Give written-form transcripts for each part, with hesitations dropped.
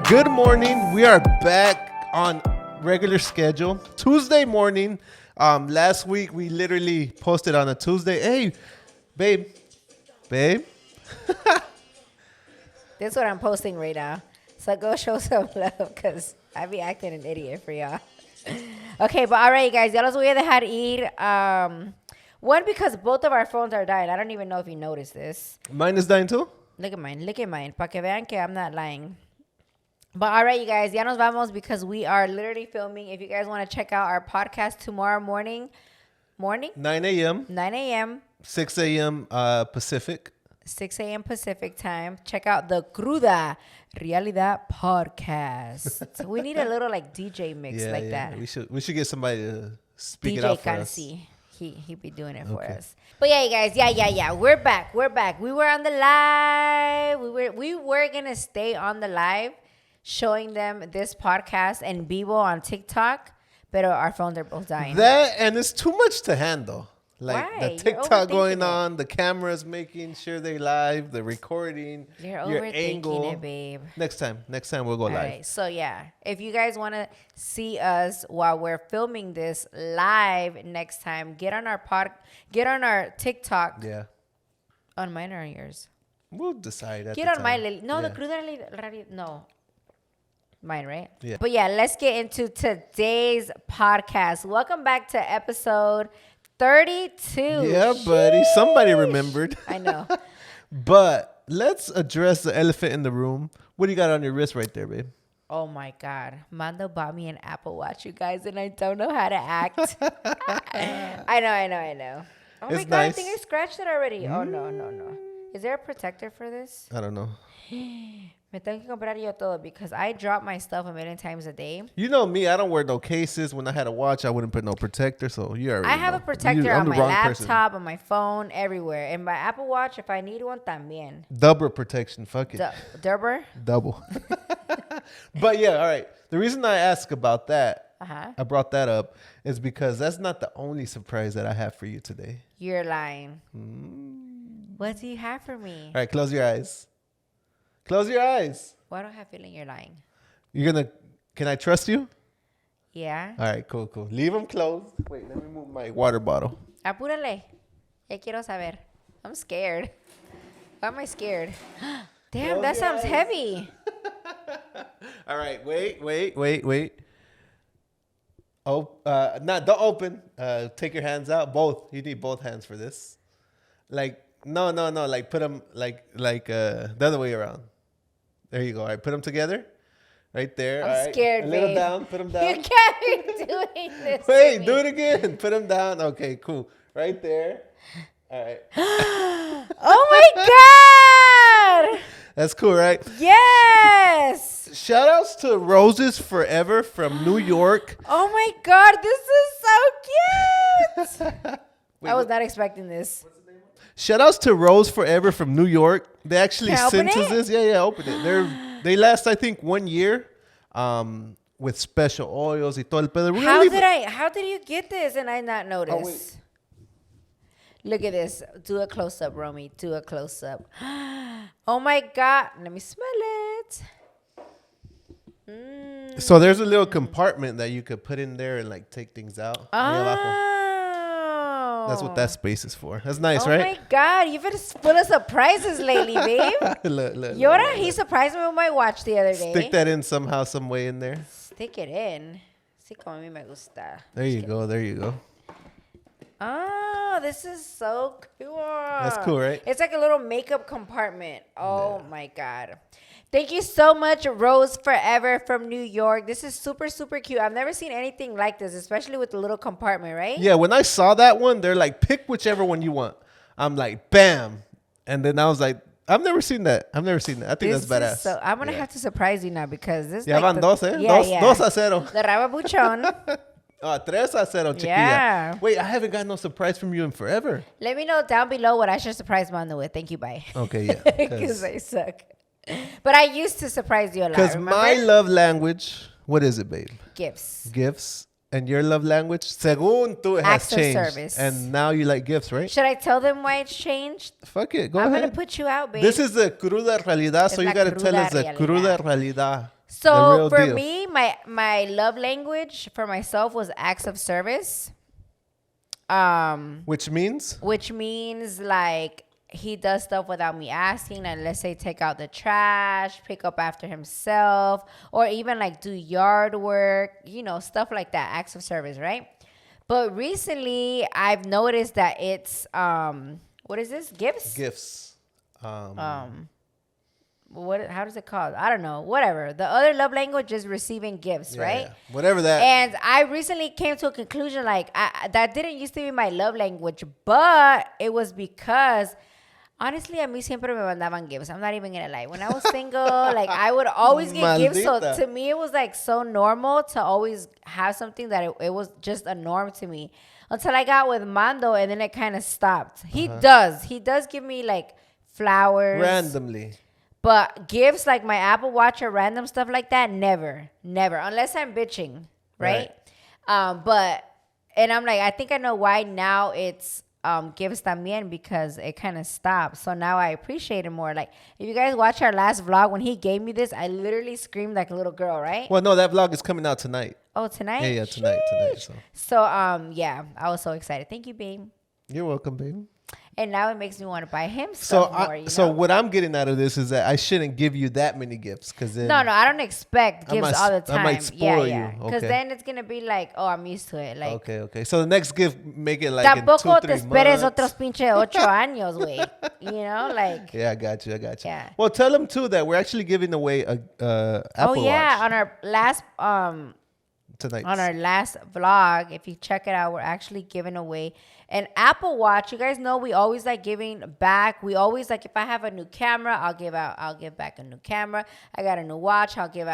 Good morning. We are back on regular schedule. Tuesday morning. Last week we literally posted on a Tuesday. Hey, babe. This is what I'm posting right now. So go show some love because I be acting an idiot for y'all. Okay, but all right, guys. Ya los voy a dejar ir. One, because both of our phones are dying. I don't even know if you noticed this. Mine is dying too? Look at mine. Pa' que vean que I'm not lying. But all right, you guys. Ya nos vamos because we are literally filming. If you guys want to check out our podcast tomorrow morning. 9 a.m. 9 a.m. 6 a.m. Pacific. 6 a.m. Pacific time. Check out the Cruda Realidad podcast. We need a little like DJ mix that. We should get somebody to speak DJ it out for Kansi. us. He be doing it for us. But yeah, you guys, yeah. We're back. We were on the live. We were gonna stay on the live, showing them this podcast and Bibo on TikTok, but our phones are both dying. That and it's too much to handle. Like Why? the TikTok going on, the cameras making sure they live, the recording, your angle. It, babe. Next time we'll go live. Right. So yeah, if you guys want to see us while we're filming this live next time, get on our TikTok. Yeah. On mine or on yours? We'll decide. Get on my the Cruda no. Mine, right? Yeah. But yeah, let's get into today's podcast. Welcome back to episode 32. Yeah, buddy. Somebody remembered. I know. But let's address the elephant in the room. What do you got on your wrist right there, babe? Oh, my God. Mando bought me an Apple Watch, you guys, and I don't know how to act. I know. Oh, it's my God. nice. I think I scratched it already. Oh, no. Is there a protector for this? I don't know. Me tengo que comprar yo todo because I drop my stuff a million times a day. You know me, I don't wear no cases. When I had a watch, I wouldn't put no protector. So you already I have know. a protector on my laptop, person. on my phone, everywhere. And my Apple Watch, if I need one, también. Double protection. Fuck it. Double. But yeah, all right. The reason I ask about that, I brought that up, is because that's not the only surprise that I have for you today. You're lying. What do you have for me? All right, close your eyes. Close your eyes. Why do I have a feeling you're lying? Can I trust you? Yeah. All right, cool. Leave them closed. Wait, let me move my water bottle. Apúrale. Ya quiero saber. I'm scared. Why am I scared? Damn, that sounds heavy. All right, wait. Oh, don't open. Take your hands out. Both. You need both hands for this. No. Like put them like the other way around. There you go. All right, put them together. Right there. I'm scared, A little babe. Down. Put them down. You can't be doing this. Wait, do it again. Put them down. Okay, cool. Right there. All right. Oh my God. That's cool, right? Yes. Shout outs to Roses Forever from New York. Oh my God, this is so cute. I was not expecting this. Shout outs to Rose Forever from New York. They actually sent us this. Yeah, open it. They last, I think, 1 year with special oils y todo el pedo. How did you get this and I not notice? Oh, wait. Look at this. Do a close up, Romy. Do a close up. Oh my God. Let me smell it. So there's a little compartment that you could put in there and like take things out. That's what that space is for. That's nice, right? Oh my God, you've been full of surprises lately, babe. look. He surprised me with my watch the other day. Stick that in somehow, some way in there. Stick it in. Sí, como a mí me gusta. There you go. Oh, this is so cool. That's cool, right? It's like a little makeup compartment. Oh my God. Thank you so much, Rose Forever from New York. This is super, super cute. I've never seen anything like this, especially with the little compartment, right? Yeah, when I saw that one, they're like, pick whichever one you want. I'm like, bam. And then I was like, I've never seen that. I think that's badass. So I'm going to have to surprise you now because this is Ya van dos, eh? Yeah. 2-0. The Rababuchon. 3-0, chiquilla. Yeah. Wait, I haven't got no surprise from you in forever. Let me know down below what I should surprise Mando with. Thank you, bye. Okay, yeah. Because I suck. But I used to surprise you a lot, Because my love language, what is it, babe? Gifts. And your love language, según tú, it has Acts of changed. service. And now you like gifts, right? Should I tell them why it's changed? Fuck it. Go I'm ahead. going to put you out, babe. This is the cruda realidad, so you got to tell us the cruda cruda realidad. So real for deal. me, my love language for myself was acts of service. Which means? Which means like he does stuff without me asking. Like let's say take out the trash, pick up after himself, or even like do yard work, stuff like that. Acts of service, right? But recently I've noticed that it's what is this? Gifts? Gifts. How does it called? I don't know. Whatever. The other love language is receiving gifts, right? Yeah. Whatever that. And I recently came to a conclusion like that didn't used to be my love language, but it was because honestly, a mí siempre me mandaban gifts. I'm not even gonna lie. When I was single, like I would always get gifts. So to me, it was like so normal to always have something that it was just a norm to me until I got with Mando, and then it kind of stopped. He does give me like flowers randomly. But gifts like my Apple Watch or random stuff like that, never. Unless I'm bitching, right? And I'm like, I think I know why now it's gifts también, because it kind of stopped. So now I appreciate it more. Like, if you guys watch our last vlog, when he gave me this, I literally screamed like a little girl, right? Well, no, that vlog is coming out tonight. Oh, tonight? Yeah, tonight. So, yeah, I was so excited. Thank you, babe. You're welcome, babe. And now it makes me want to buy him stuff more. So what I'm getting out of this is that I shouldn't give you that many gifts, because then no, I don't expect gifts all the time. I might spoil you. Because then it's gonna be like, oh, I'm used to it. Like, okay. So the next gift, make it like tampoco in 2-3 te esperes months. otros pinche 8 años, güey. Like. Yeah, I got you. Yeah. Well, tell them too that we're actually giving away a Apple Watch. On our last tonight. On our last vlog, if you check it out, we're actually giving away an Apple Watch. You guys know we always like giving back. We always like, if I have a new camera, I'll give back a new camera. I got a new watch, I'll give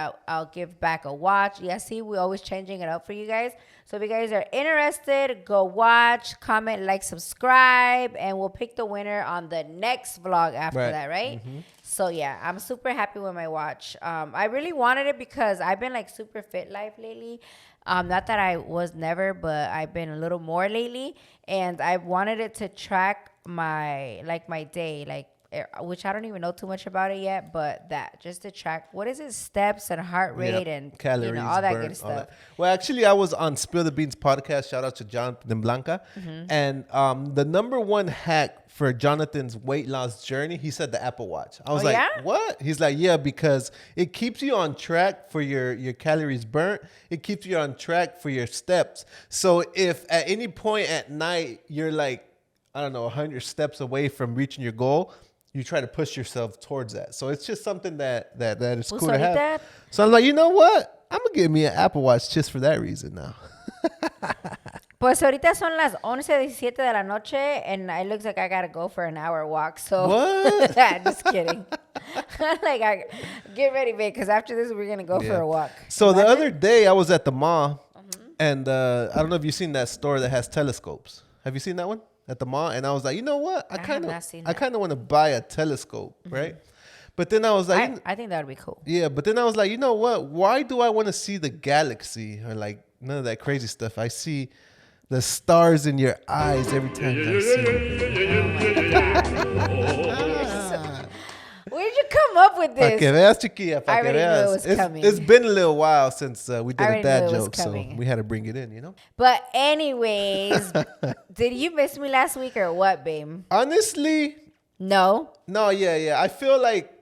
back a watch. Yeah, see, we always changing it up for you guys. So if you guys are interested, go watch, comment, like, subscribe, and we'll pick the winner on the next vlog after that, right? Mm-hmm. So yeah, I'm super happy with my watch. I really wanted it because I've been like super fit life lately. Not that I was never, but I've been a little more lately, and I wanted it to track my day, which I don't even know too much about it yet, but that just to track steps and heart rate and calories, all that burn, good stuff. Well, actually, I was on Spill the Beans podcast. Shout out to Jonathan and Blanca. Mm-hmm. And the number one hack for Jonathan's weight loss journey, he said the Apple Watch. I was what? He's like, yeah, because it keeps you on track for your calories burnt. It keeps you on track for your steps. So if at any point at night you're like, I don't know, 100 steps away from reaching your goal, you try to push yourself towards that. So it's just something that is cool to have. So I'm like, you know what? I'm going to give me an Apple Watch just for that reason now. Pues ahorita son las 11:17 de la noche, and it looks like I got to go for an hour walk. So what? Just kidding. Get ready, babe, because after this, we're going to go for a walk. So the other day, I was at the mall, and I don't know if you've seen that store that has telescopes. Have you seen that one? At the mall, and I was like, you know what? I kind of want to buy a telescope, right? But then I was like, I think that would be cool. Yeah, but then I was like, you know what? Why do I want to see the galaxy or like none of that crazy stuff? I see the stars in your eyes every time I see it. Where did you come up with this? Pa que veas, chiquilla, pa que veas. Knew it was coming. It's been a little while since we did a dad joke, so coming. we had to bring it in, you know? But anyways, did you miss me last week or what, babe? Honestly, no. Yeah. I feel like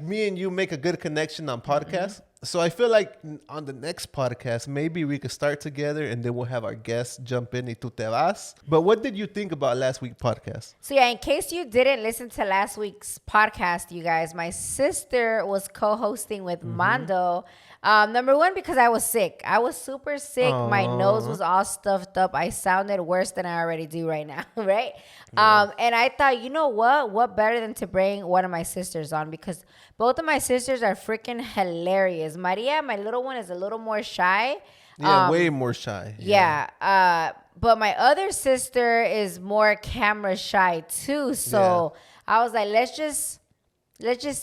me and you make a good connection on podcasts. So I feel like on the next podcast, maybe we could start together and then we'll have our guests jump in y tú te vas. But what did you think about last week's podcast? So yeah, in case you didn't listen to last week's podcast, you guys, my sister was co-hosting with Mando. Number one, because I was sick. I was super sick. Aww. My nose was all stuffed up. I sounded worse than I already do right now, right? Yeah. And I thought, you know what? What better than to bring one of my sisters on? Because both of my sisters are freaking hilarious. Maria, my little one, is a little more shy. Yeah, way more shy. Yeah. But my other sister is more camera shy too. So I was like, let's just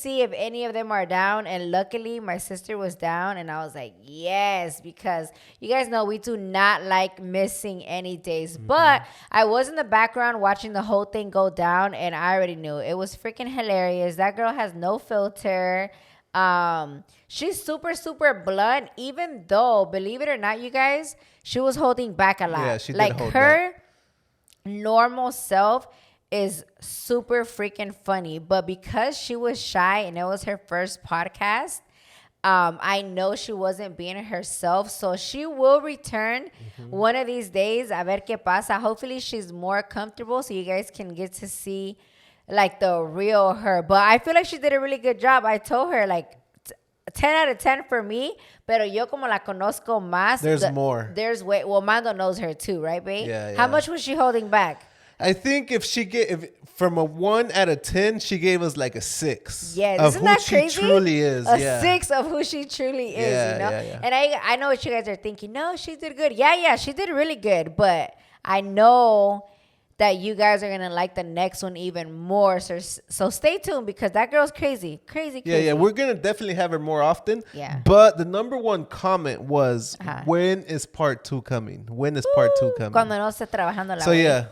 see if any of them are down. And luckily, my sister was down. And I was like, yes, because you guys know we do not like missing any days. Mm-hmm. But I was in the background watching the whole thing go down. And I already knew. It was freaking hilarious. That girl has no filter. She's super, super blunt, even though, believe it or not, you guys, she was holding back a lot. Yeah, she did like hold her normal self is super freaking funny, but because she was shy and it was her first podcast, I know she wasn't being herself, so she will return one of these days. A ver qué pasa. Hopefully, she's more comfortable, so you guys can get to see like the real her. But I feel like she did a really good job. I told her like 10 out of 10 for me, pero yo como la conozco más. There's more. There's way. Well, Mando knows her too, right, babe? Yeah. How much was she holding back? I think if from a 1 out of 10, she gave us like a 6. Yeah, isn't that crazy? She truly is. A 6 of who she truly is, you know? Yeah. And I know what you guys are thinking. No, she did good. Yeah, she did really good. But I know that you guys are going to like the next one even more. So stay tuned because that girl's crazy. Crazy. Yeah. We're going to definitely have her more often. Yeah. But the number one comment was, when is part 2 coming? When is part 2 coming? Cuando no esté trabajando la So, yeah.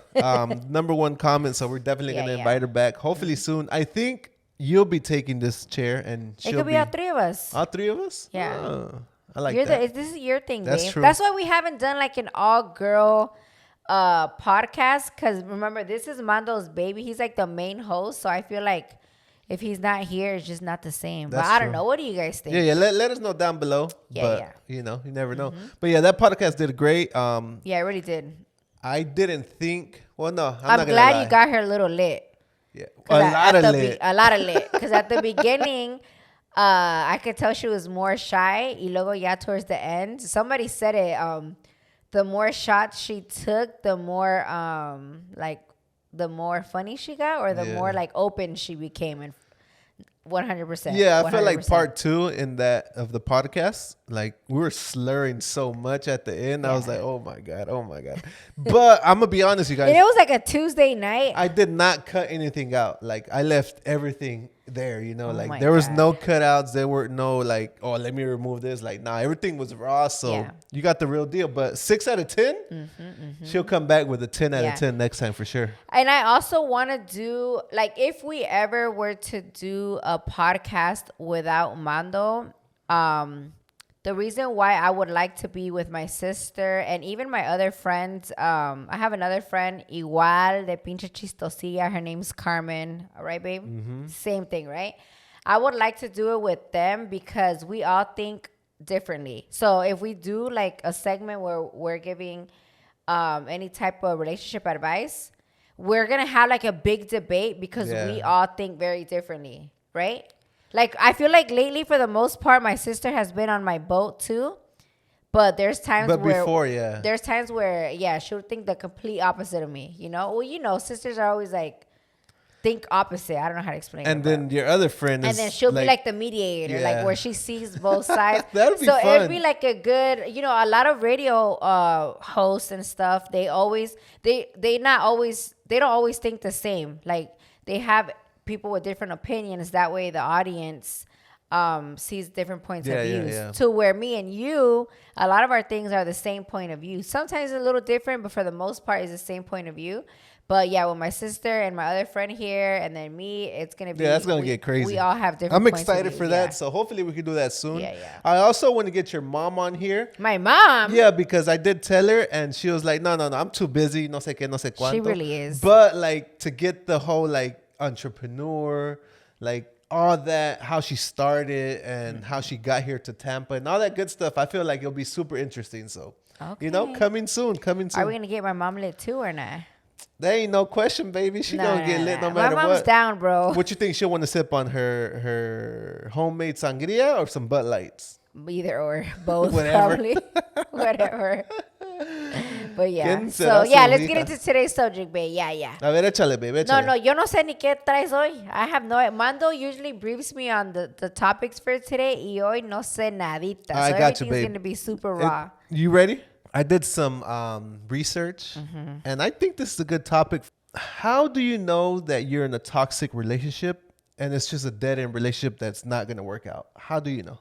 Number one comment. So, we're definitely going to invite her back. Hopefully soon. I think you'll be taking this chair and she'll It could be all 3 of us. All 3 of us? Yeah. I like that. This is your thing, That's babe. true. That's why we haven't done like an all-girl podcast, because remember, this is Mando's baby. He's like the main host, so I feel like if he's not here, it's just not the same. That's but I don't true. know. What do you guys think? Yeah. Let us know down below. But, you know, you never know. But yeah, that podcast did great. Yeah, it really did. I didn't think. Well, no, I'm not gonna glad lie. you got her a little lit. Yeah, A lot of lit. Because at the beginning, I could tell she was more shy. Y luego ya towards the end, somebody said it. The more shots she took, the more the more funny she got, or the more like open she became. And 100%. Yeah, I 100%. felt like part 2 in that of the podcast, like we were slurring so much at the end. I was like, oh my god. But I'm gonna be honest, you guys. And it was like a Tuesday night. I did not cut anything out. Like I left everything there, you know, like there was God. no cutouts. There were no like, oh, let me remove this. Like, nah, everything was raw. So you got the real deal. But 6 out of 10, she'll come back with a 10 out of 10 next time for sure. And I also want to do, like, if we ever were to do a podcast without Mando, the reason why I would like to be with my sister and even my other friends, I have another friend, igual de pinche chistosilla. Her name's Carmen. All right, babe? Same thing, right? I would like to do it with them because we all think differently. So if we do like a segment where we're giving any type of relationship advice, we're going to have like a big debate because we all think very differently, right? Like, I feel like lately, for the most part, my sister has been on my boat too. But there's times there's times where, she'll think the complete opposite of me, you know? Well, you know, sisters are always like, think opposite. I don't know how to explain it. And then your other friend and then she'll be like the mediator, like where she sees both sides. That'd be so fun. It'd be like a good, you know, a lot of radio hosts and stuff, they don't always think the same. Like, they have people with different opinions. That way the audience sees different points of view. To where me and you, a lot of our things are the same point of view. Sometimes a little different, but for the most part, it's the same point of view. But yeah, with my sister and my other friend here, and then me, it's gonna be that's gonna get crazy. We all have different. I'm excited for that. So hopefully we can do that soon. Yeah. I also want to get your mom on here. My mom. Yeah, because I did tell her, and she was like, "No, I'm too busy. No sé qué, no sé cuánto." She really is. But like to get the whole like entrepreneur, like all that, how she started and how she got here to Tampa and all that good stuff, I feel like it'll be super interesting. So, you know, coming soon. Are we gonna get my mom lit too or not? There ain't no question, baby. She gonna get lit no matter what. My mom's down, bro. What you think? She'll want to sip on her homemade sangria or some Bud Lights? Either or, both. Whatever. Probably. Whatever. But yeah. So yeah, let's get into today's subject, babe. Yeah. A ver, échale, babe. No, yo no sé ni qué traes hoy. I have no. Mando usually briefs me on the topics for today. Y hoy no sé nadita. I so got you, everything's babe. gonna be super raw. You ready? I did some research, and I think this is a good topic. How do you know that you're in a toxic relationship and it's just a dead-end relationship that's not going to work out? How do you know?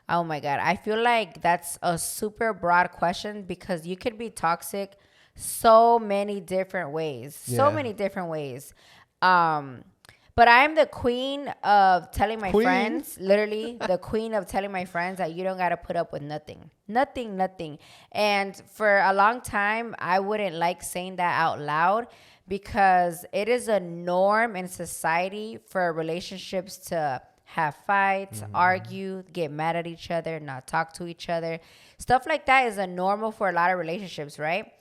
Oh my God. I feel like that's a super broad question because you could be toxic so many different ways. So many different ways. But I'm the queen of telling my friends, literally the queen of telling my friends that you don't got to put up with nothing. Nothing. And for a long time, I wouldn't like saying that out loud because it is a norm in society for relationships to have fights, argue, get mad at each other, not talk to each other. Stuff like that is a normal for a lot of relationships, right?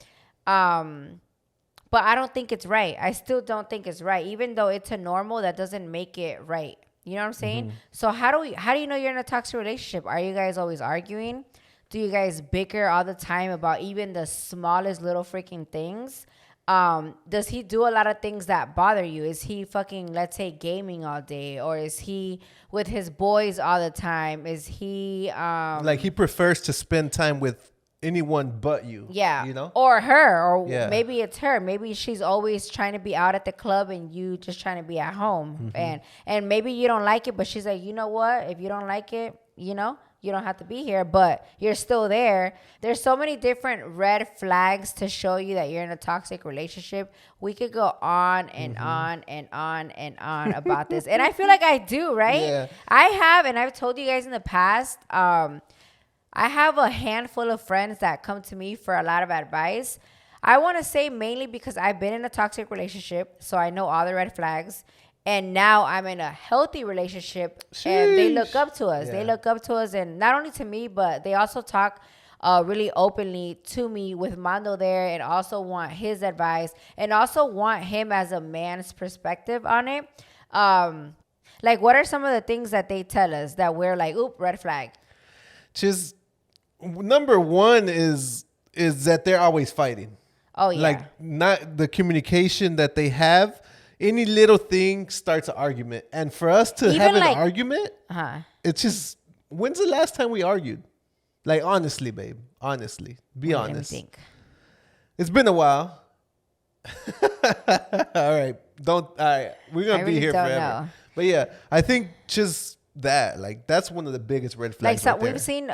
But I don't think it's right. I still don't think it's right. Even though it's a normal, that doesn't make it right. You know what I'm saying? So how do you know you're in a toxic relationship? Are you guys always arguing? Do you guys bicker all the time about even the smallest little freaking things? Does he do a lot of things that bother you? Is he fucking, let's say, gaming all day? Or is he with his boys all the time? Is he like he prefers to spend time with anyone but you? Yeah. You know? Or her. Or maybe it's her. Maybe she's always trying to be out at the club and you just trying to be at home. And maybe you don't like it, but she's like, you know what? If you don't like it, you know, you don't have to be here, but you're still there. There's so many different red flags to show you that you're in a toxic relationship. We could go on and on and on and on about this. And I feel like I do, right? Yeah. I have, and I've told you guys in the past, I have a handful of friends that come to me for a lot of advice. I want to say mainly because I've been in a toxic relationship, so I know all the red flags. And now I'm in a healthy relationship, and they look up to us. Yeah. They look up to us, and not only to me, but they also talk really openly to me with Mando there, and also want his advice, and also want him as a man's perspective on it. Like, what are some of the things that they tell us that we're like, oop, red flag? Just number one is that they're always fighting. Oh, yeah. Like, not the communication that they have. Any little thing starts an argument. And for us to have an argument, it's just, when's the last time we argued? Like, honestly, babe. Honestly. Be honest. Let me think. It's been a while. All right. We're going to be here forever. Know. But yeah, I think just that. Like, that's one of the biggest red flags. Like, so we've seen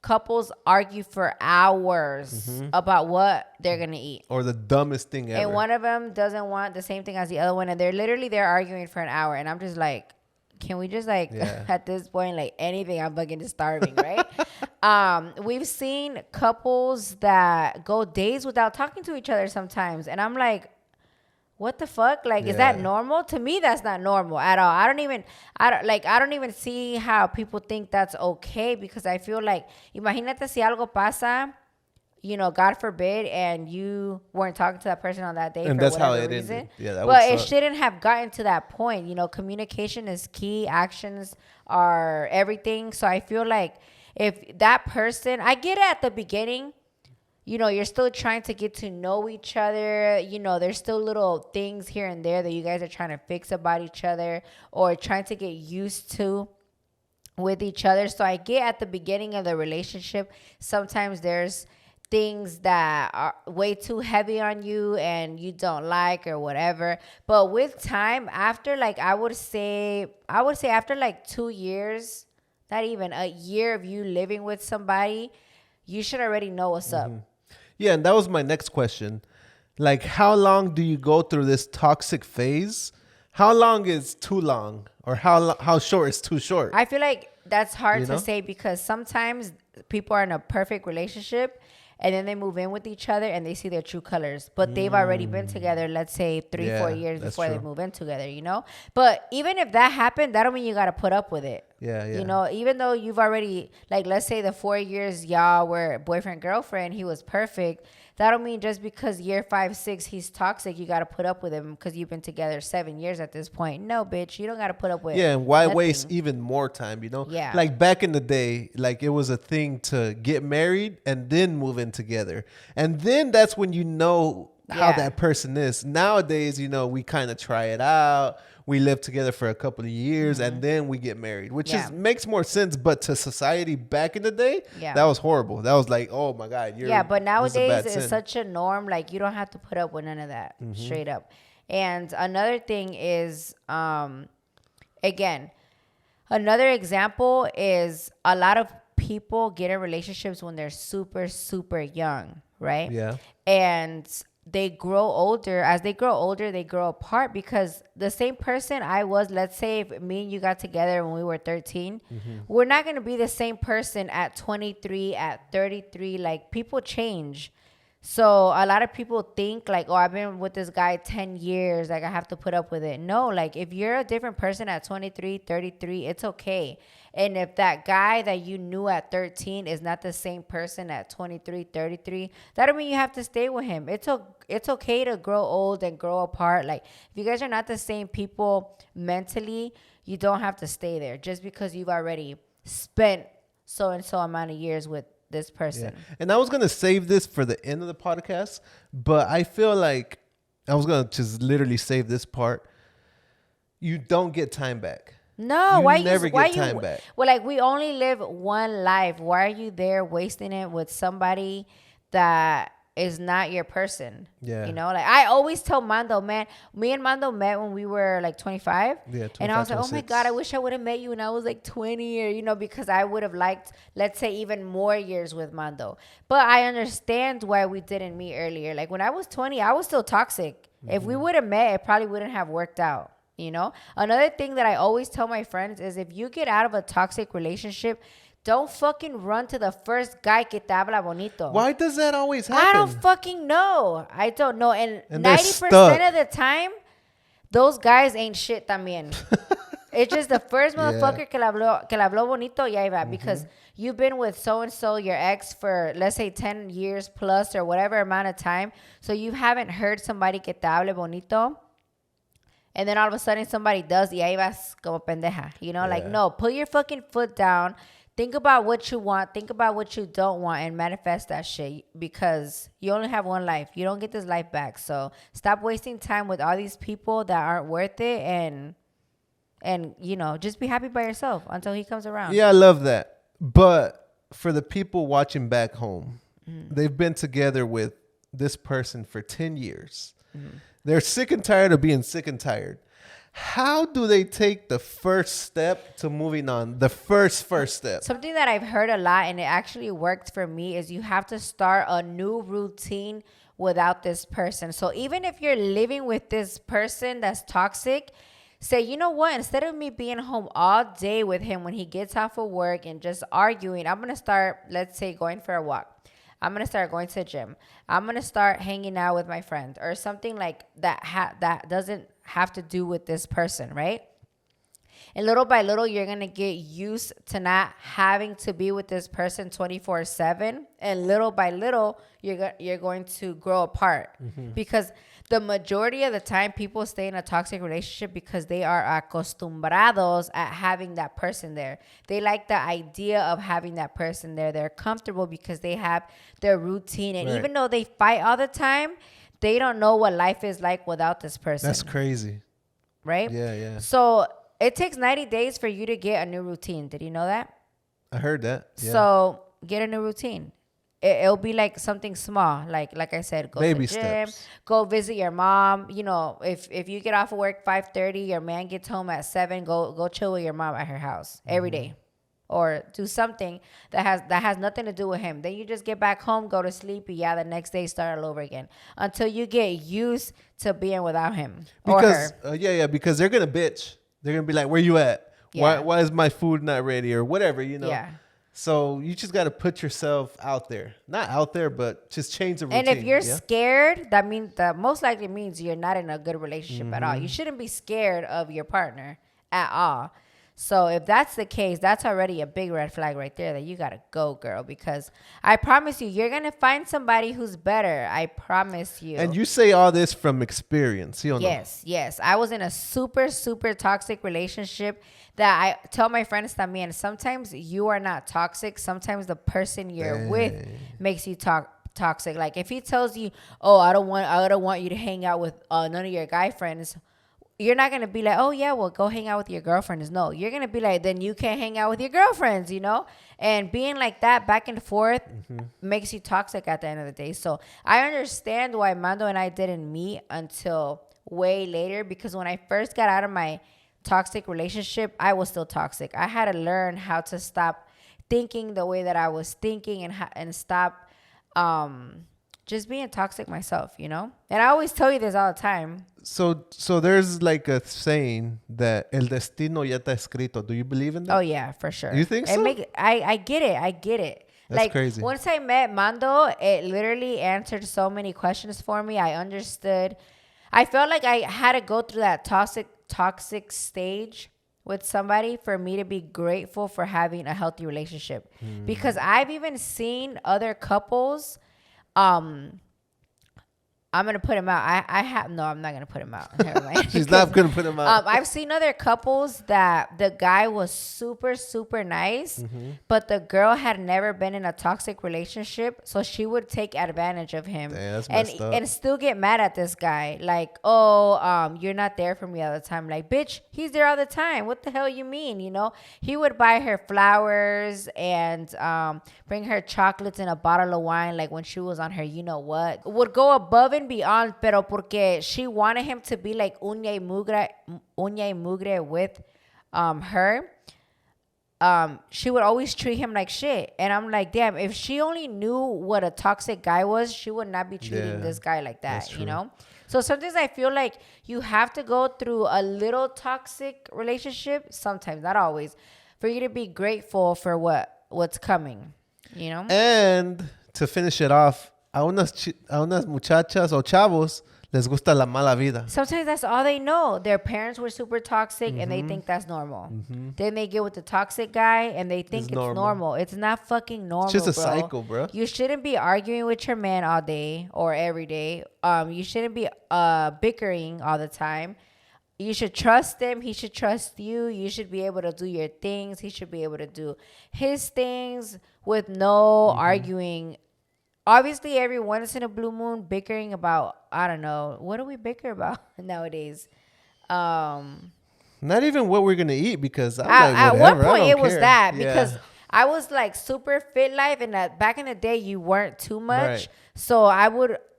couples argue for hours about what they're gonna eat, or the dumbest thing ever, and one of them doesn't want the same thing as the other one, and they're arguing for an hour, and I'm just like, can we just at this point, like, anything? I'm fucking just starving, right? We've seen couples that go days without talking to each other sometimes, and I'm like, what the fuck? Like, is that normal? To me, that's not normal at all. I don't even see how people think that's okay, because I feel like, imagínate si algo pasa, you know, God forbid, and you weren't talking to that person on that day, and for whatever reason. Ended. Yeah, but it shouldn't have gotten to that point. You know, communication is key. Actions are everything. So I feel like if that person, I get it at the beginning, you know, you're still trying to get to know each other. You know, there's still little things here and there that you guys are trying to fix about each other, or trying to get used to with each other. So I get at the beginning of the relationship, sometimes there's things that are way too heavy on you and you don't like or whatever. But with time, after I would say after like 2 years, not even a year of you living with somebody, you should already know what's up. Yeah, and that was my next question. Like, how long do you go through this toxic phase? How long is too long? Or how short is too short? I feel like that's hard to say, because sometimes people are in a perfect relationship and then they move in with each other and they see their true colors. But they've already been together, let's say 3-4 years before they move in together, you know? But even if that happened, that don't mean you got to put up with it. Yeah. You know, even though you've already, like, let's say the 4 years y'all were boyfriend, girlfriend, he was perfect. That don't mean just because year 5, 6, he's toxic, you got to put up with him because you've been together 7 years at this point. No, bitch, you don't got to put up with Yeah, and why waste even more time, you know? Yeah. Like, back in the day, like, it was a thing to get married and then move in together. And then that's when you know how that person is. Nowadays, you know, we kind of try it out. We live together for a couple of years and then we get married, which makes more sense. But to society back in the day, that was horrible. That was like, oh my God. But nowadays it's such a norm. Like, you don't have to put up with none of that, straight up. And another thing is, again, another example is a lot of people get in relationships when they're super, super young, right? Yeah. And they grow older. As they grow older, they grow apart, because the same person I was, let's say if me and you got together when we were 13, we're not going to be the same person at 23, at 33. Like, people change. So a lot of people think like, oh, I've been with this guy 10 years. Like, I have to put up with it. No, like, if you're a different person at 23, 33, it's okay. And if that guy that you knew at 13 is not the same person at 23, 33, that don't mean you have to stay with him. It's okay to grow old and grow apart. Like, if you guys are not the same people mentally, you don't have to stay there just because you've already spent so and so amount of years with this person. Yeah. And I was going to save this for the end of the podcast, but I feel like I was going to just literally save this part. You don't get time back. No, you why never you, why get time you, back. Well, like, we only live one life. Why are you there wasting it with somebody that is not your person? Yeah. You know, like, I always tell Mando, man, me and Mando met when we were like 25. Yeah, 25, and I was like, 26. oh my God, I wish I would have met you when I was like 20, or, you know, because I would have liked, let's say, even more years with Mando. But I understand why we didn't meet earlier. Like, when I was 20, I was still toxic. If we would have met, it probably wouldn't have worked out. You know, another thing that I always tell my friends is, if you get out of a toxic relationship, don't fucking run to the first guy que te habla bonito. Why does that always happen? I don't fucking know. I don't know. And 90% stuck. of the time, those guys ain't shit también. It's just the first motherfucker que le habló bonito, ya iba. Because you've been with so-and-so, your ex, for, let's say, 10 years plus or whatever amount of time. So you haven't heard somebody que te hable bonito. And then all of a sudden somebody does, y ahí vas como pendeja. You know, like, no, put your fucking foot down. Think about what you want. Think about what you don't want, and manifest that shit, because you only have one life. You don't get this life back. So stop wasting time with all these people that aren't worth it, and you know, just be happy by yourself until he comes around. Yeah, I love that. But for the people watching back home, they've been together with this person for 10 years. They're sick and tired of being sick and tired. How do they take the first step to moving on? The first step. Something that I've heard a lot, and it actually worked for me, is you have to start a new routine without this person. So even if you're living with this person that's toxic, say, you know what? Instead of me being home all day with him when he gets off of work and just arguing, I'm going to start, let's say, going for a walk. I'm going to start going to the gym. I'm going to start hanging out with my friends, or something like that that doesn't have to do with this person, right? And little by little, you're going to get used to not having to be with this person 24/7. And little by little, you're going to grow apart. Because the majority of the time, people stay in a toxic relationship because they are acostumbrados at having that person there. They like the idea of having that person there. They're comfortable because they have their routine. And even though they fight all the time, they don't know what life is like without this person. That's crazy. Right? Yeah. So it takes 90 days for you to get a new routine. Did you know that? I heard that. Yeah. So get a new routine. It'll be like something small, like I said, go Baby to the gym, steps. go visit your mom. You know, if you get off of work 5:30, your man gets home at 7, go chill with your mom at her house every day, or do something that has nothing to do with him. Then you just get back home, go to sleep, and the next day start all over again until you get used to being without him or her. Because they're gonna bitch. They're gonna be like, "Where you at? Yeah. Why is my food not ready?" or whatever, you know. Yeah. So you just got to put yourself out there. Not out there, but just change the routine. And if you're scared, that most likely means you're not in a good relationship at all. You shouldn't be scared of your partner at all. So if that's the case, that's already a big red flag right there that you got to go, girl, because I promise you're going to find somebody who's better. I promise you. And you say all this from experience. You don't know. Yes. I was in a super, super toxic relationship that I tell my friends también, sometimes you are not toxic. Sometimes the person you're with makes you toxic. Like if he tells you, oh, I don't want you to hang out with none of your guy friends, you're not going to be like, oh, yeah, well, go hang out with your girlfriends. No, you're going to be like, then you can't hang out with your girlfriends, you know? And being like that back and forth makes you toxic at the end of the day. So I understand why Mando and I didn't meet until way later, because when I first got out of my toxic relationship, I was still toxic. I had to learn how to stop thinking the way that I was thinking and stop just being toxic myself, you know? And I always tell you this all the time. So there's like a saying that el destino ya está escrito. Do you believe in that? Oh yeah, for sure. You think so? I get it. That's like crazy. Once I met Mando, it literally answered so many questions for me. I understood. I felt like I had to go through that toxic stage with somebody for me to be grateful for having a healthy relationship. Because I've even seen other couples, I'm going to put him out. No, I'm not going to put him out. Never mind. She's not going to put him out. I've seen other couples that the guy was super, super nice, but the girl had never been in a toxic relationship. So she would take advantage of him. Damn, that's messed up. And still get mad at this guy. Like, you're not there for me all the time. Like, bitch, he's there all the time. What the hell you mean? You know, he would buy her flowers and bring her chocolates and a bottle of wine. Like when she was on her, you know what, would go above and beyond, pero porque she wanted him to be like uña y mugre with her. She would always treat him like shit. And I'm like, damn, if she only knew what a toxic guy was, she would not be treating this guy like that, you know? So sometimes I feel like you have to go through a little toxic relationship, sometimes, not always, for you to be grateful for what's coming, you know? And to finish it off, a unas muchachas o chavos les gusta la mala vida. Sometimes that's all they know. Their parents were super toxic and they think that's normal. Then they get with the toxic guy and they think it's normal. It's not fucking normal, It's just a cycle, bro. You shouldn't be arguing with your man all day or every day. You shouldn't be bickering all the time. You should trust him. He should trust you. You should be able to do your things. He should be able to do his things with no arguing. Obviously, every once in a blue moon, bickering about, I don't know, what do we bicker about nowadays? Not even what we're going to eat, because at one point it was that, because I was like super fit life, and that back in the day you weren't too much. Right. So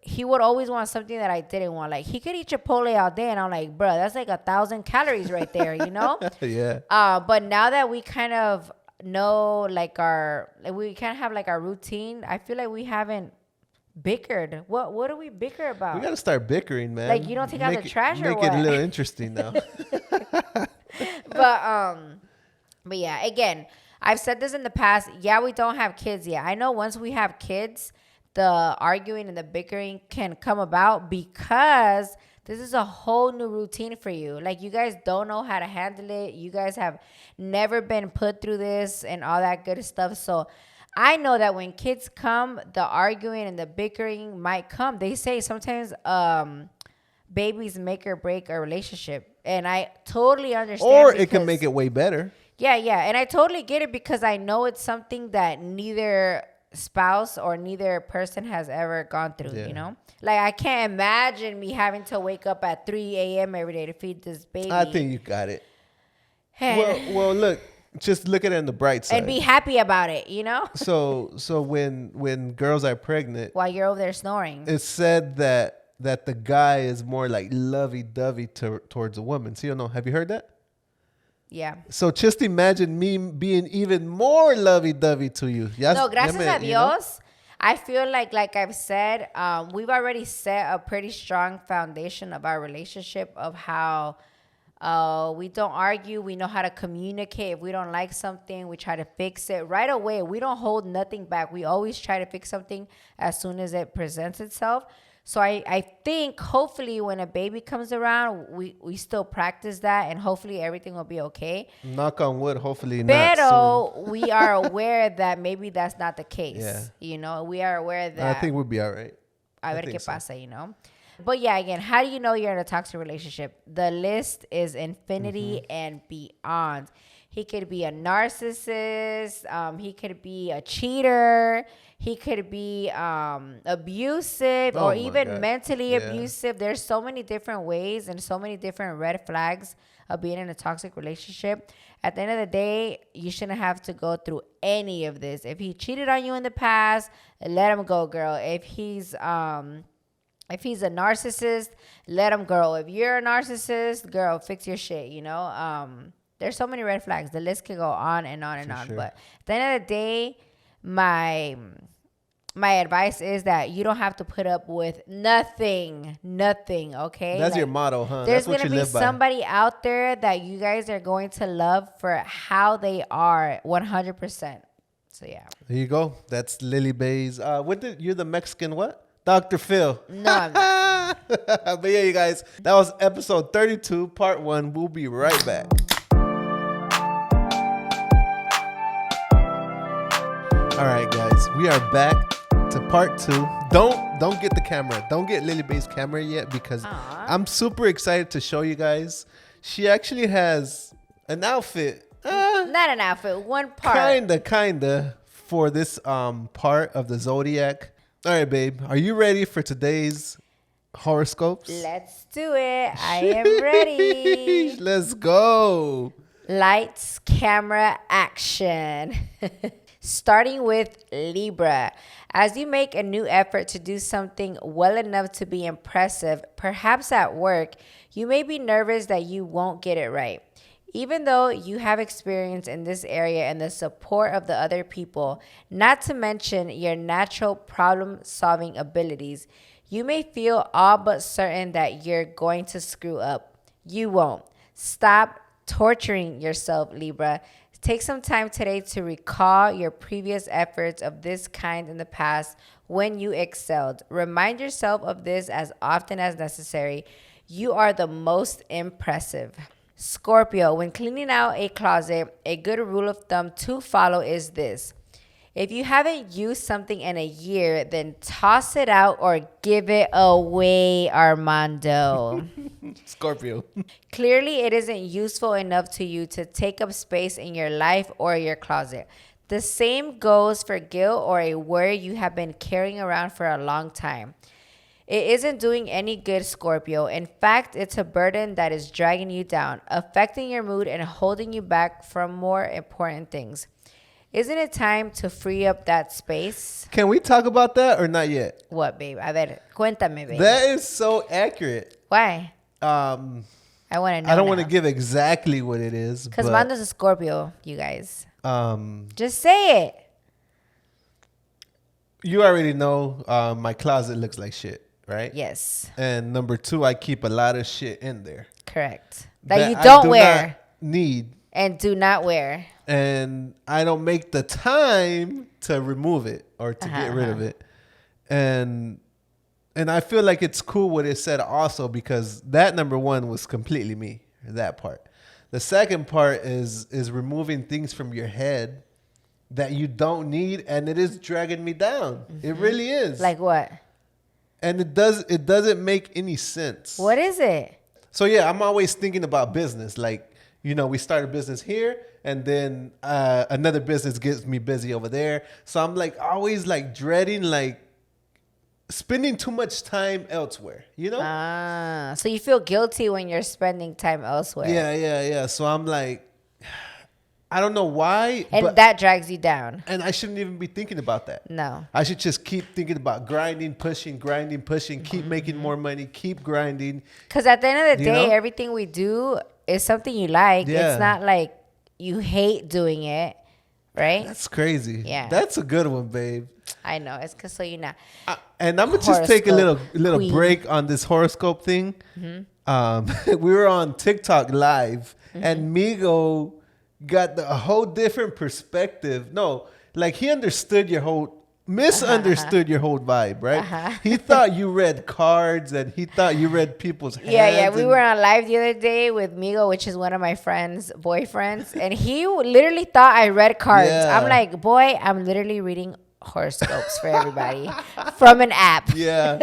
he would always want something that I didn't want. Like he could eat Chipotle all day, and I'm like, bro, that's like 1,000 calories right there, you know? Yeah. But now that we kind of know like we kind of have like our routine, I feel like we haven't bickered. What do we bicker about? We gotta start bickering, man. Like you don't take out the trash or what? Make it a little interesting now. But yeah, again, I've said this in the past. Yeah, we don't have kids yet. I know once we have kids, the arguing and the bickering can come about because this is a whole new routine for you. Like, you guys don't know how to handle it. You guys have never been put through this and all that good stuff. So I know that when kids come, the arguing and the bickering might come. They say sometimes babies make or break a relationship. And I totally understand. Or it can make it way better. Yeah. And I totally get it because I know it's something that neither spouse or neither person has ever gone through, you know? Like, I can't imagine me having to wake up at 3 a.m. every day to feed this baby. I think you got it. Well, look, just look at it on the bright side. And be happy about it, you know? So when girls are pregnant. While you're over there snoring. It's said that the guy is more like lovey-dovey towards a woman. See or no? Have you heard that? Yeah. So just imagine me being even more lovey-dovey to you. No, gracias a Dios. You know? I feel like I've said, we've already set a pretty strong foundation of our relationship of how we don't argue. We know how to communicate. If we don't like something, we try to fix it right away. We don't hold nothing back. We always try to fix something as soon as it presents itself. So I think hopefully when a baby comes around, we still practice that, and hopefully everything will be okay. Knock on wood, hopefully not soon. We are aware that maybe that's not the case. Yeah. You know, we are aware that. I think we'll be all right. A ver qué pasa, you know. But yeah, again, how do you know you're in a toxic relationship? The list is infinity and beyond. He could be a narcissist. He could be a cheater. He could be abusive or even mentally abusive. There's so many different ways and so many different red flags of being in a toxic relationship. At the end of the day, you shouldn't have to go through any of this. If he cheated on you in the past, let him go, girl. If he's a narcissist, let him go. If you're a narcissist, girl, fix your shit, you know? There's so many red flags. The list can go on and on and on. Sure. But at the end of the day, my my advice is that you don't have to put up with nothing, okay? That's your motto, huh? There's That's what going to you be live by. somebody out there that you guys are going to love for how they are 100%. So, yeah. There you go. That's Lily BAE'S. You're the Mexican what? Dr. Phil. No, I'm not. But yeah, you guys, that was episode 32, part 1. We'll be right back. All right, guys, we are back to part 2. Don't get the camera. Don't get Lily BAE'S camera yet because I'm super excited to show you guys. She actually has an outfit. Not an outfit, one part. Kinda for this part of the zodiac. All right, babe. Are you ready for today's horoscopes? Let's do it. I am ready. Let's go. Lights, camera, action. Starting with Libra. As you make a new effort to do something well enough to be impressive, perhaps at work, you may be nervous that you won't get it right. Even though you have experience in this area and the support of the other people, not to mention your natural problem-solving abilities, you may feel all but certain that you're going to screw up. You won't. Stop torturing yourself, Libra. Take some time today to recall your previous efforts of this kind in the past when you excelled. Remind yourself of this as often as necessary. You are the most impressive. Scorpio, when cleaning out a closet, a good rule of thumb to follow is this. If you haven't used something in a year, then toss it out or give it away, Armando. Scorpio. Clearly, it isn't useful enough to you to take up space in your life or your closet. The same goes for guilt or a worry you have been carrying around for a long time. It isn't doing any good, Scorpio. In fact, it's a burden that is dragging you down, affecting your mood and holding you back from more important things. Isn't it time to free up that space? Can we talk about that or not yet? What, babe? A ver, cuéntame, babe. That is so accurate. Why? I want to know. I don't want to give exactly what it is. Because Mando's a Scorpio, you guys. Um, Just say it. You already know my closet looks like shit, right? Yes. And number 2, I keep a lot of shit in there. Correct. That you I don't do wear. not need. And do not wear. And I don't make the time to remove it or to get rid of it. And I feel like it's cool what it said also because that number 1 was completely me, that part. The second part is removing things from your head that you don't need, and it is dragging me down. Mm-hmm. It really is. Like what? And it doesn't make any sense. What is it? So yeah, I'm always thinking about business. Like, you know, we start a business here and then another business gets me busy over there. So I'm like always like dreading like spending too much time elsewhere, you know? So you feel guilty when you're spending time elsewhere. Yeah. So I'm like, I don't know why. And that drags you down. And I shouldn't even be thinking about that. No. I should just keep thinking about grinding, pushing, keep making more money, keep grinding. Because at the end of the day, know? everything we do is something you like. Yeah. It's not like you hate doing it, right? That's crazy. Yeah. That's a good one, babe. I know. It's because so you know. And I'm going to just take a little queen. break on this horoscope thing. Mm-hmm. We were on TikTok live and Migo got a whole different perspective. No, like he misunderstood your whole vibe, right? He thought you read cards and he thought you read people's hands. Yeah. We were on live the other day with Migo, which is one of my friend's boyfriends. And he literally thought I read cards. Yeah. I'm like, boy, I'm literally reading horoscopes for everybody from an app. Yeah.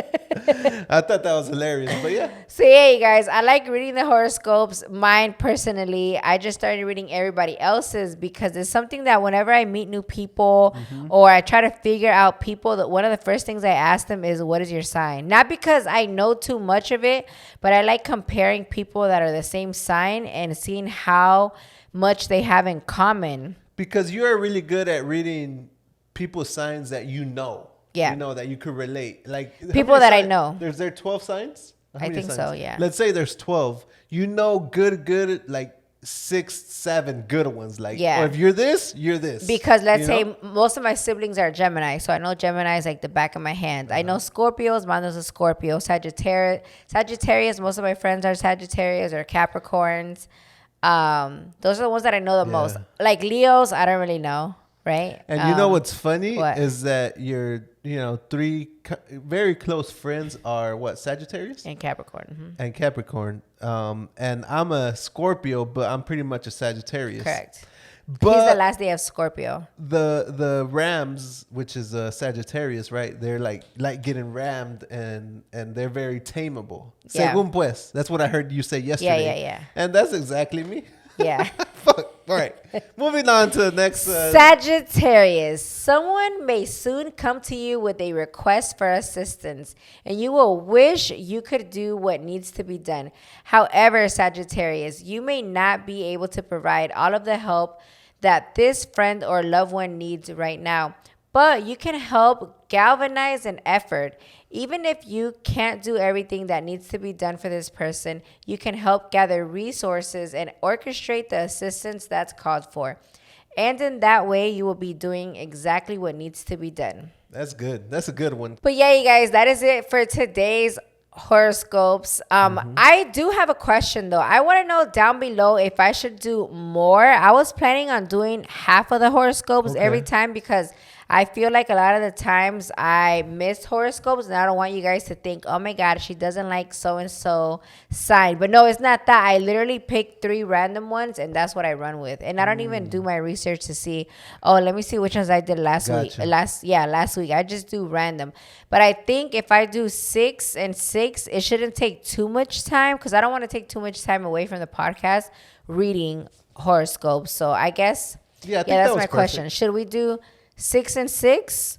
I thought that was hilarious, but yeah. So yeah, you guys, I like reading the horoscopes. Mine personally, I just started reading everybody else's because it's something that whenever I meet new people or I try to figure out people, that one of the first things I ask them is, what is your sign? Not because I know too much of it, but I like comparing people that are the same sign and seeing how much they have in common. Because you're really good at reading people's signs that you know. Yeah. You know, that you could relate. Like people that I know. There's there 12 signs? I think so, yeah. Let's say there's 12. You know good, like 6, 7 good ones. Like, Yeah. or if you're this, you're this. Because let's say know? most of my siblings are Gemini, so I know Gemini is like the back of my hand. I know Scorpios. Mando's a Scorpio. Sagittarius. Most of my friends are Sagittarius or Capricorns. Those are the ones that I know the most. Like Leos, I don't really know, right? And you know what's funny what? is that your 3 very close friends are what, Sagittarius And Capricorn. and Capricorn. And I'm a Scorpio, but I'm pretty much a Sagittarius. Correct. But He's the last day of Scorpio. the Rams, which is a Sagittarius, right? They're like getting rammed, and they're very tameable. Yeah. Según pues, that's what I heard you say yesterday. Yeah. And that's exactly me. Yeah. Fuck. All right. Moving on to the next. Sagittarius. Someone may soon come to you with a request for assistance, and you will wish you could do what needs to be done. However, Sagittarius, you may not be able to provide all of the help that this friend or loved one needs right now, but you can help galvanize an effort. Even if you can't do everything that needs to be done for this person, you can help gather resources and orchestrate the assistance that's called for. And in that way, you will be doing exactly what needs to be done. That's good. That's a good one. But yeah, you guys, that is it for today's horoscopes. I do have a question though. I want to know down below if I should do more. I was planning on doing half of the horoscopes every time because I feel like a lot of the times I miss horoscopes, and I don't want you guys to think, oh my God, she doesn't like so-and-so sign. But no, it's not that. I literally picked 3 random ones, and that's what I run with. And I don't even do my research to see, oh, let me see which ones I did last week. Last week. I just do random. But I think if I do 6 and 6, it shouldn't take too much time because I don't want to take too much time away from the podcast reading horoscopes. So I guess, that's my question. Should we do 6 and 6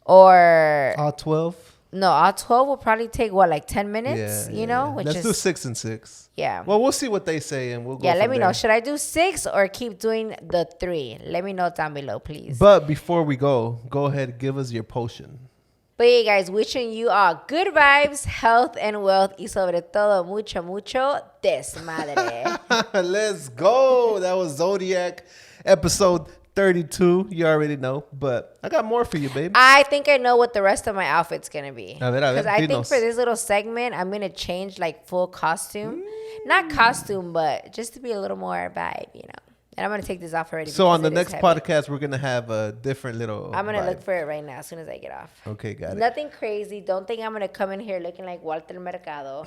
or all 12? No, all 12 will probably take like 10 minutes, which let's do 6 and 6. Yeah. Well, we'll see what they say and we'll go. Yeah, let me know. Should I do 6 or keep doing the 3? Let me know down below, please. But before we go ahead and give us your potion. But yeah, guys, wishing you all good vibes, health, and wealth, y sobre todo mucho desmadre. Let's go. That was Zodiac episode 32. You already know, but I got more for you, babe. I think I know what the rest of my outfit's going to be. Because I think for this little segment, I'm going to change like full costume. Not costume, but just to be a little more vibe, And I'm going to take this off already. So on the next podcast, we're going to have a different little I'm going to look for it right now as soon as I get off. Okay, got it. Nothing crazy. Don't think I'm going to come in here looking like Walter Mercado.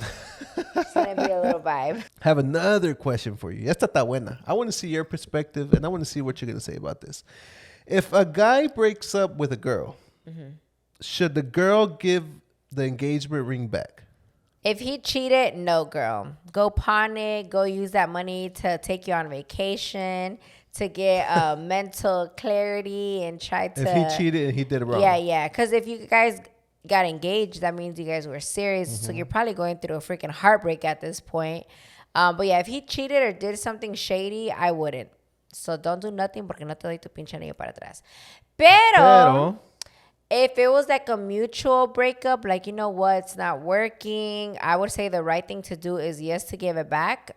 It's going to be a little vibe. Have another question for you. Esta está buena. I want to see your perspective, and I want to see what you're going to say about this. If a guy breaks up with a girl, should the girl give the engagement ring back? If he cheated, no, girl. Go pawn it. Go use that money to take you on vacation, to get mental clarity and try to... If he cheated and he did it wrong. Yeah. Because if you guys got engaged, that means you guys were serious. So you're probably going through a freaking heartbreak at this point. But yeah, if he cheated or did something shady, I wouldn't. So don't do nothing porque no te doy tu pinche anillo para atrás. Pero if it was like a mutual breakup, like, you know what, it's not working, I would say the right thing to do is to give it back.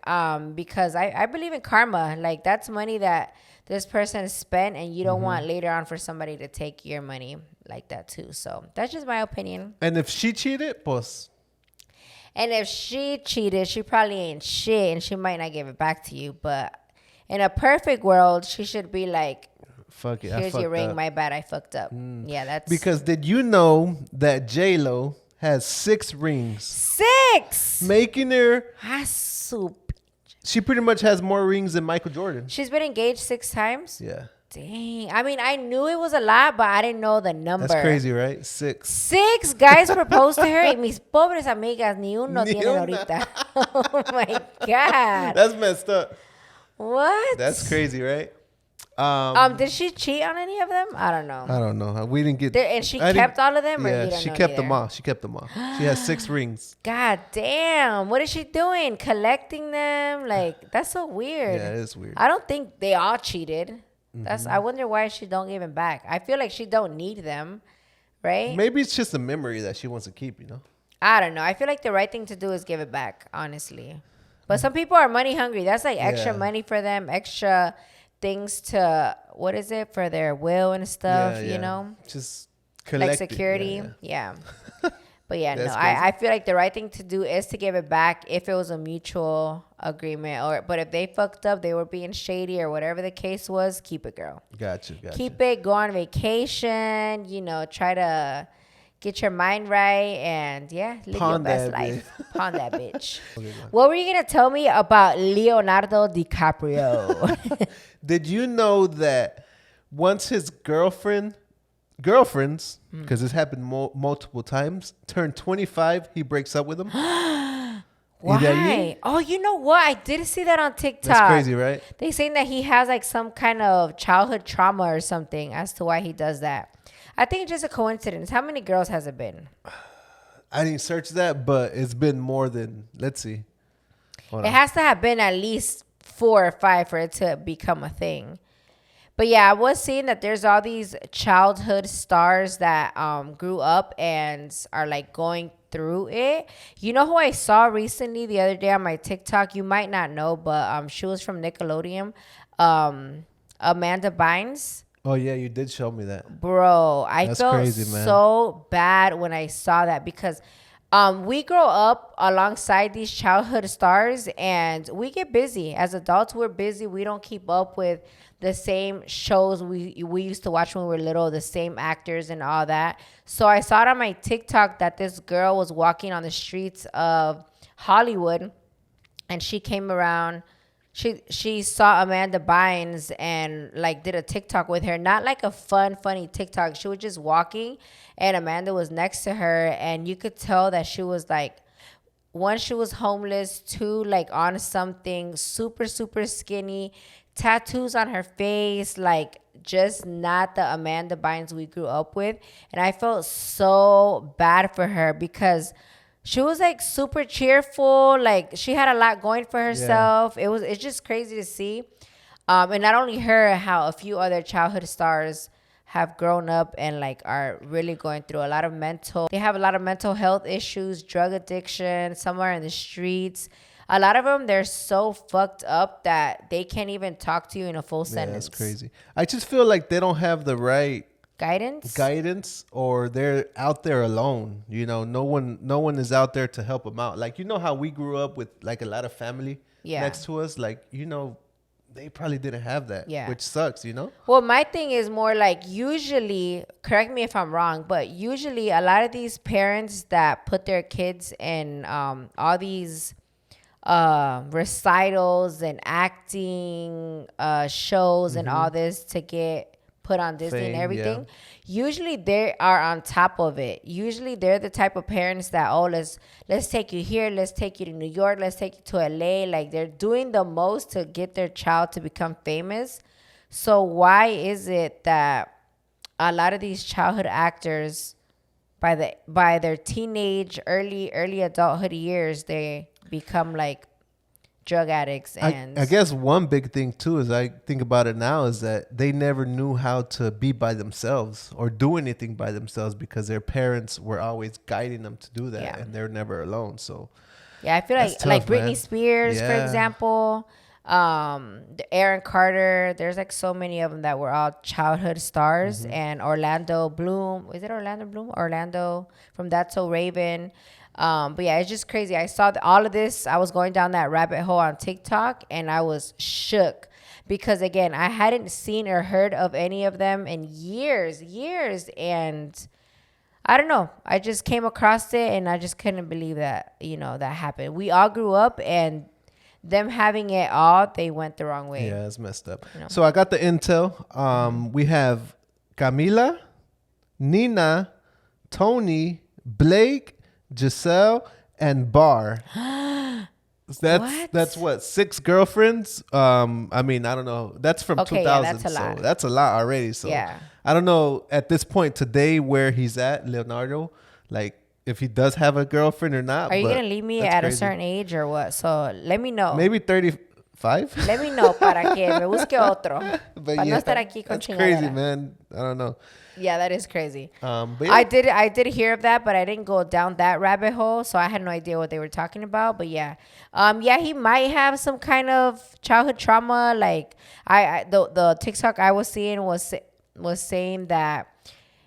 Because I believe in karma. Like, that's money that this person spent, and you don't want later on for somebody to take your money like that too. So that's just my opinion. And if she cheated, pues. And if she cheated, she probably ain't shit, and she might not give it back to you. But in a perfect world, she should be like, fuck it, here's your ring. My bad, I fucked up. Yeah, that's... Because did you know that J-Lo has 6 rings? 6! Making her... She pretty much has more rings than Michael Jordan. She's been engaged 6 times? Yeah. Dang. I mean, I knew it was a lot, but I didn't know the number. That's crazy, right? 6. 6 guys proposed to her, y mis pobres amigas, ni uno tienen ahorita. Oh, my God. That's messed up. What? That's crazy, right? Did she cheat on any of them? I don't know. We didn't get... And she kept all of them? Yeah, she kept them all. She has 6 rings. God damn. What is she doing? Collecting them? Like, that's so weird. Yeah, it is weird. I don't think they all cheated. I wonder why she don't give them back. I feel like she don't need them, right? Maybe it's just a memory that she wants to keep, I don't know. I feel like the right thing to do is give it back, honestly. But some people are money hungry. That's like extra Yeah. money for them, extra things to, what is it, for their will and stuff, you know? Just Like collecting. security. Yeah. But yeah, no, That's crazy. I feel like the right thing to do is to give it back if it was a mutual agreement. But if they fucked up, they were being shady or whatever the case was, keep it, girl. Gotcha. Keep it, go on vacation, you know, try to get your mind right and live Pawn your best that life. Pawn that bitch. Okay, What were you going to tell me about Leonardo DiCaprio? Did you know that once his girlfriends, because this happened multiple times, turned 25, he breaks up with them? Why? Oh, you know what? I did see that on TikTok. That's crazy, right? They saying that he has like some kind of childhood trauma or something as to why he does that. I think it's just a coincidence. How many girls has it been? I didn't search that, but it's been more than, let's see. Hold It on. has to have been at least 4 or 5 for it to become a thing. But yeah, I was seeing that there's all these childhood stars that grew up and are like going through it. You know who I saw recently the other day on my TikTok? You might not know, but she was from Nickelodeon. Amanda Bynes. Oh, yeah, you did show me that. Bro, I That's felt crazy, man. so bad when I saw that because we grow up alongside these childhood stars and we get busy. As adults, we're busy. We don't keep up with the same shows we used to watch when we were little, the same actors and all that. So I saw it on my TikTok that this girl was walking on the streets of Hollywood and she came around. She saw Amanda Bynes and like did a TikTok with her. Not like a funny TikTok. She was just walking and Amanda was next to her and you could tell that she was like, one, she was homeless, two, like on something, super skinny, tattoos on her face, like just not the Amanda Bynes we grew up with. And I felt so bad for her because she was like super cheerful, like she had a lot going for herself. It's just crazy to see. And not only her, how a few other childhood stars have grown up and like are really going through they have a lot of mental health issues, drug addiction, somewhere in the streets. A lot of them, they're so fucked up that they can't even talk to you in a full sentence. That's crazy. I just feel like they don't have the right guidance, or they're out there alone. You know, no one is out there to help them out. Like, you know how we grew up with like a lot of family next to us? Like, you know, they probably didn't have that, which sucks, you know? Well, my thing is more like usually, correct me if I'm wrong, but usually a lot of these parents that put their kids in all these recitals and acting shows and all this to get put on Disney and everything, usually they are on top of it. Usually they're the type of parents that, let's take you here, let's take you to New York, let's take you to LA. Like they're doing the most to get their child to become famous. So why is it that a lot of these childhood actors by their teenage, early adulthood years, they become like drug addicts? And I guess one big thing too is, I think about it now, is that they never knew how to be by themselves or do anything by themselves because their parents were always guiding them to do that, and they're never alone. So I feel like Britney Spears, for example, Aaron Carter. There's like so many of them that were all childhood stars, and Orlando Bloom. Is it Orlando Bloom? Orlando from That's So Raven. But yeah, it's just crazy. I saw all of this. I was going down that rabbit hole on TikTok and I was shook because, again, I hadn't seen or heard of any of them in years. And I don't know. I just came across it and I just couldn't believe that, you know, that happened. We all grew up and them having it all, they went the wrong way. Yeah, it's messed up. You know? So I got the intel. We have Camila, Nina, Tony, Blake, Giselle, and Bar. That's what, 6 girlfriends. I mean, I don't know. That's from 2000. Yeah, that's a lot. So that's a lot already. So I don't know at this point today where he's at, Leonardo, like if he does have a girlfriend or not. Are you gonna leave me at a certain age or what? So let me know. Maybe 5? Let me know para que me busque otro. But Para yeah, no estar aquí con that's crazy, chingadera. man. I don't know. Yeah, that is crazy. But yeah. I did hear of that, but I didn't go down that rabbit hole, so I had no idea what they were talking about. But yeah, yeah, he might have some kind of childhood trauma. Like the TikTok I was seeing was saying that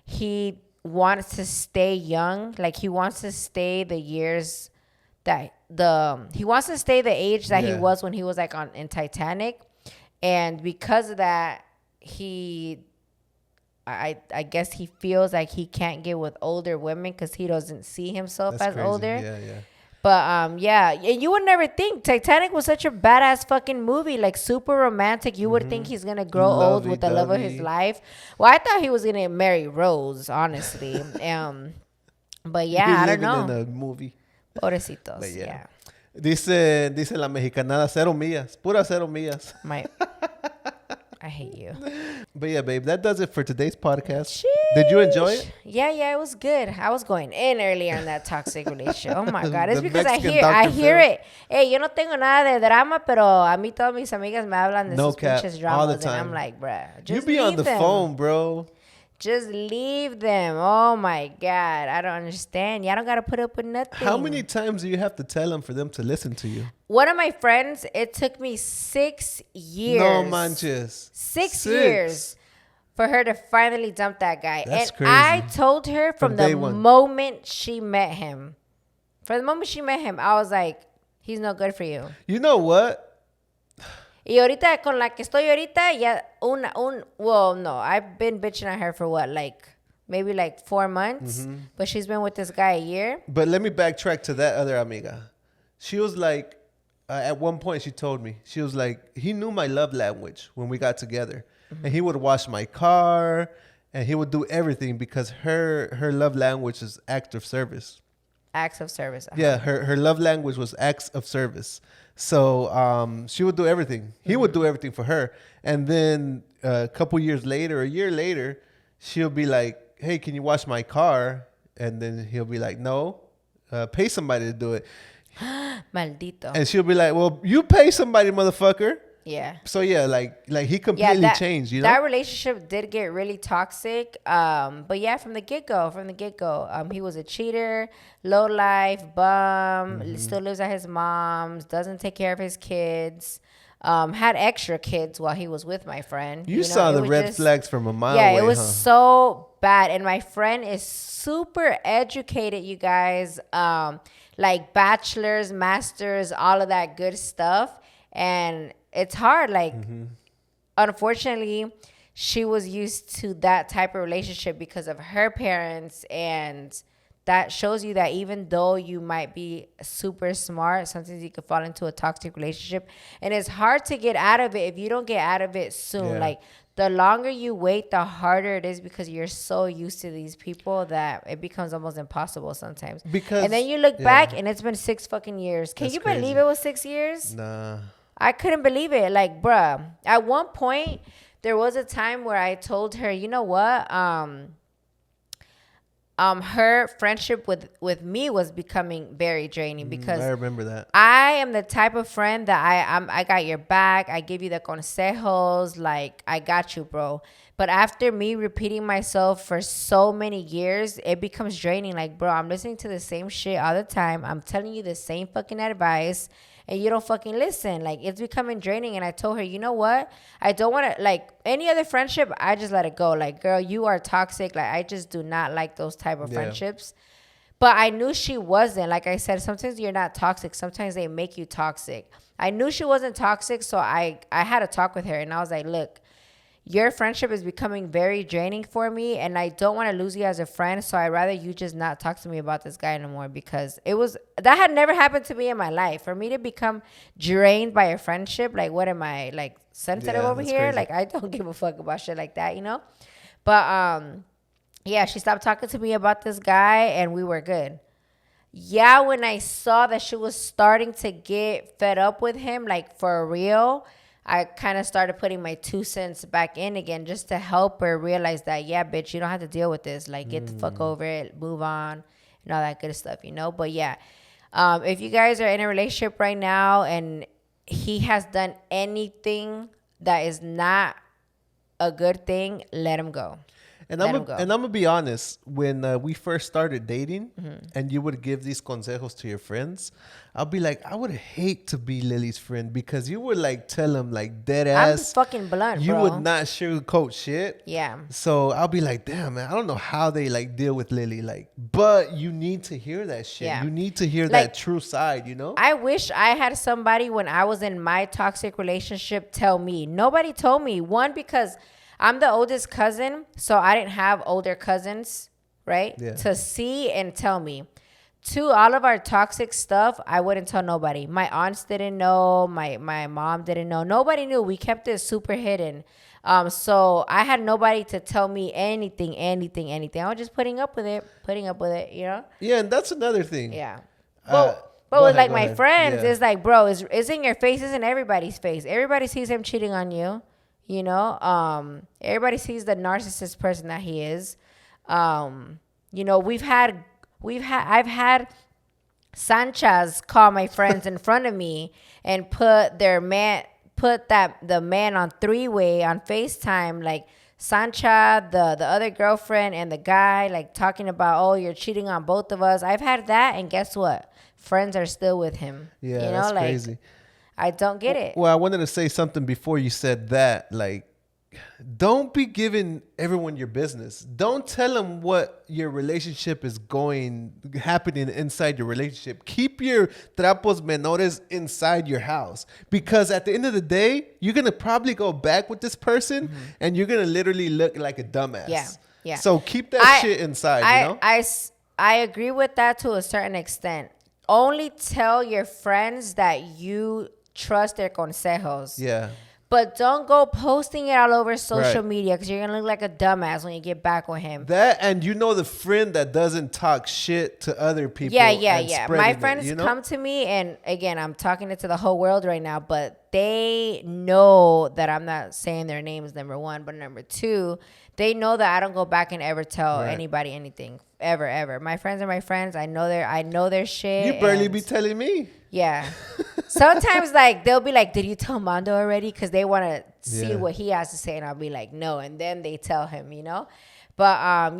he wants to stay young, like he wants to stay the years that he wants to stay the age that he was when he was like in Titanic, and because of that I guess he feels like he can't get with older women because he doesn't see himself as crazy. older. Yeah. But yeah, and you would never think Titanic was such a badass fucking movie, like super romantic. You would think he's gonna grow old with the love of his life. Well, I thought he was gonna marry Rose, honestly. But yeah, I don't know. In the movie. Pobrecitos. But Yeah. Dice la mexicanada 0 millas, pura 0 millas. I hate you. But yeah, babe, that does it for today's podcast. Sheesh. Did you enjoy it? Yeah, it was good. I was going in earlier on that toxic relationship. Oh my God. It's because Mexican I hear Phil. it. Hey, yo no tengo nada de drama, pero a mí todas mis amigas me hablan de sus pinches dramas. All the time. And I'm like, bruh, just you be on the phone, bro. Just leave them. Oh my God. I don't understand. Y'all don't got to put up with nothing. How many times do you have to tell them for them to listen to you? One of my friends, it took me 6 years. No manches. 6 years for her to finally dump that guy. That's and crazy. I told her from the day one. moment she met him. From the moment she met him, I was like, he's no good for you. You know what? Y ahorita, con la que estoy ahorita, ya well, no, I've been bitching at her for what, like, maybe like 4 months, but she's been with this guy a year. But let me backtrack to that other amiga. She was like, at one point she told me, she was like, he knew my love language when we got together. And he would wash my car and he would do everything because her love language is act of service. Acts of service. Yeah, her love language was acts of service. So she would do everything. He would do everything for her. And then a couple years later, a year later, she'll be like, hey, can you wash my car? And then he'll be like, no, pay somebody to do it. Maldito. And she'll be like, well, you pay somebody, motherfucker. Yeah. So yeah, like he completely changed, you know? That relationship did get really toxic. But yeah, from the get-go, he was a cheater, low life, bum, still lives at his mom's, doesn't take care of his kids, had extra kids while he was with my friend. You saw the red flags from a mile away, yeah, it was so bad. And my friend is super educated, you guys. Like bachelor's, master's, all of that good stuff. And it's hard. Like, unfortunately, she was used to that type of relationship because of her parents. And that shows you that even though you might be super smart, sometimes you could fall into a toxic relationship. And it's hard to get out of it if you don't get out of it soon. Yeah. Like, the longer you wait, the harder it is because you're so used to these people that it becomes almost impossible sometimes. And then you look back and it's been 6 fucking years. Can you believe it was 6 years? Nah. I couldn't believe it. Like, bruh, at one point, there was a time where I told her, you know what? Her friendship with me was becoming very draining because I remember that. I am the type of friend that I got your back. I give you the consejos. Like, I got you, bro. But after me repeating myself for so many years, it becomes draining. Like, bro, I'm listening to the same shit all the time. I'm telling you the same fucking advice. And you don't fucking listen. Like, it's becoming draining. And I told her, you know what? I don't want to, like, any other friendship, I just let it go. Like, girl, you are toxic. Like, I just do not like those type of friendships. But I knew she wasn't. Like I said, sometimes you're not toxic. Sometimes they make you toxic. I knew she wasn't toxic, so I had to talk with her. And I was like, look, your friendship is becoming very draining for me, and I don't want to lose you as a friend, so I'd rather you just not talk to me about this guy anymore, because that had never happened to me in my life. For me to become drained by a friendship, like, what am I, like, sensitive over here? Crazy. Like, I don't give a fuck about shit like that, you know? But, yeah, she stopped talking to me about this guy, and we were good. Yeah, when I saw that she was starting to get fed up with him, like, for real, I kind of started putting my 2 cents back in again just to help her realize that, yeah, bitch, you don't have to deal with this. Like, get the fuck over it, move on, and all that good stuff, you know? But, yeah, if you guys are in a relationship right now and he has done anything that is not a good thing, let him go. And I'm gonna be honest. When we first started dating, and you would give these consejos to your friends, I'll be like, I would hate to be Lily's friend because you would like tell him like dead ass. I'm fucking blunt, you bro. would not sugarcoat shit. Yeah. So I'll be like, damn, man, I don't know how they like deal with Lily, like, but you need to hear that shit. Yeah. You need to hear Like, that true side, you know? I wish I had somebody when I was in my toxic relationship tell me. Nobody told me. One, because I'm the oldest cousin, so I didn't have older cousins, right? Yeah. To see and tell me. Two, all of our toxic stuff, I wouldn't tell nobody. My aunts didn't know. My mom didn't know. Nobody knew. We kept it super hidden. So I had nobody to tell me anything. I was just putting up with it, you know? Yeah, and that's another thing. Yeah. But with like my friends, it's like, bro, it's in your face. It's in everybody's face. Everybody sees him cheating on you. You know, everybody sees the narcissist person that he is. You know, I've had Sanchez call my friends in front of me and put the man on three-way on FaceTime, like Sancha, the other girlfriend, and the guy, like talking about, oh, you're cheating on both of us. I've had that, and guess what? Friends are still with him. Yeah, you know, that's like, crazy. I don't get it. Well, I wanted to say something before you said that. Like, don't be giving everyone your business. Don't tell them what your relationship is happening inside your relationship. Keep your trapos menores inside your house. Because at the end of the day, you're going to probably go back with this person and you're going to literally look like a dumbass. Yeah, yeah. So keep that shit inside, you know? I agree with that to a certain extent. Only tell your friends that you trust their consejos. Yeah. But don't go posting it all over social media because you're going to look like a dumbass when you get back with him. That, and you know the friend that doesn't talk shit to other people. Yeah. My friends come to me, and again, I'm talking it to the whole world right now, but they know that I'm not saying their names, number one. But number two, they know that I don't go back and ever tell anybody anything. Ever. My friends are my friends. I know their shit. You barely be telling me. Yeah. Sometimes like they'll be like, did you tell Mondo already? Because they want to see what he has to say. And I'll be like, no. And then they tell him, you know. But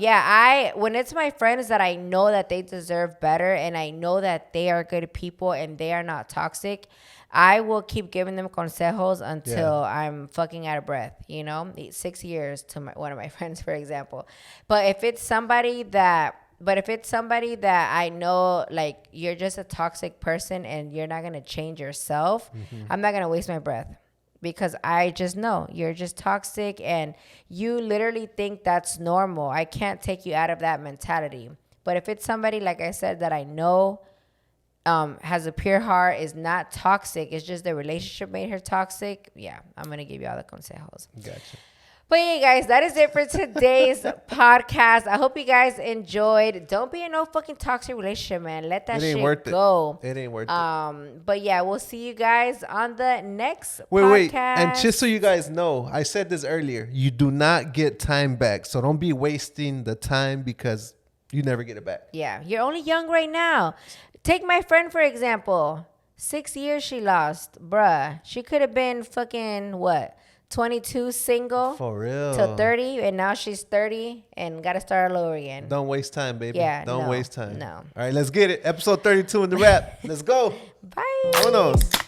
when it's my friends that I know that they deserve better and I know that they are good people and they are not toxic, I will keep giving them consejos until I'm fucking out of breath, you know. 6 years to one of my friends, for example. But if it's somebody that I know, like, you're just a toxic person and you're not going to change yourself, I'm not going to waste my breath because I just know you're just toxic and you literally think that's normal. I can't take you out of that mentality. But if it's somebody, like I said, that I know has a pure heart, is not toxic, it's just the relationship made her toxic, I'm going to give you all the consejos. Gotcha. But yeah, guys, that is it for today's podcast. I hope you guys enjoyed. Don't be in no fucking toxic relationship, man. Let that shit go. It ain't worth it. But yeah, we'll see you guys on the next podcast. Wait. And just so you guys know, I said this earlier. You do not get time back. So don't be wasting the time because you never get it back. Yeah, you're only young right now. Take my friend, for example. 6 years she lost. Bruh, she could have been fucking, 22 single. For real. Till 30, and now she's 30 and got to start all over again. Don't waste time, baby. Yeah, Don't waste time. No. All right, let's get it. Episode 32 in the wrap. Let's go. Bye. Vámonos.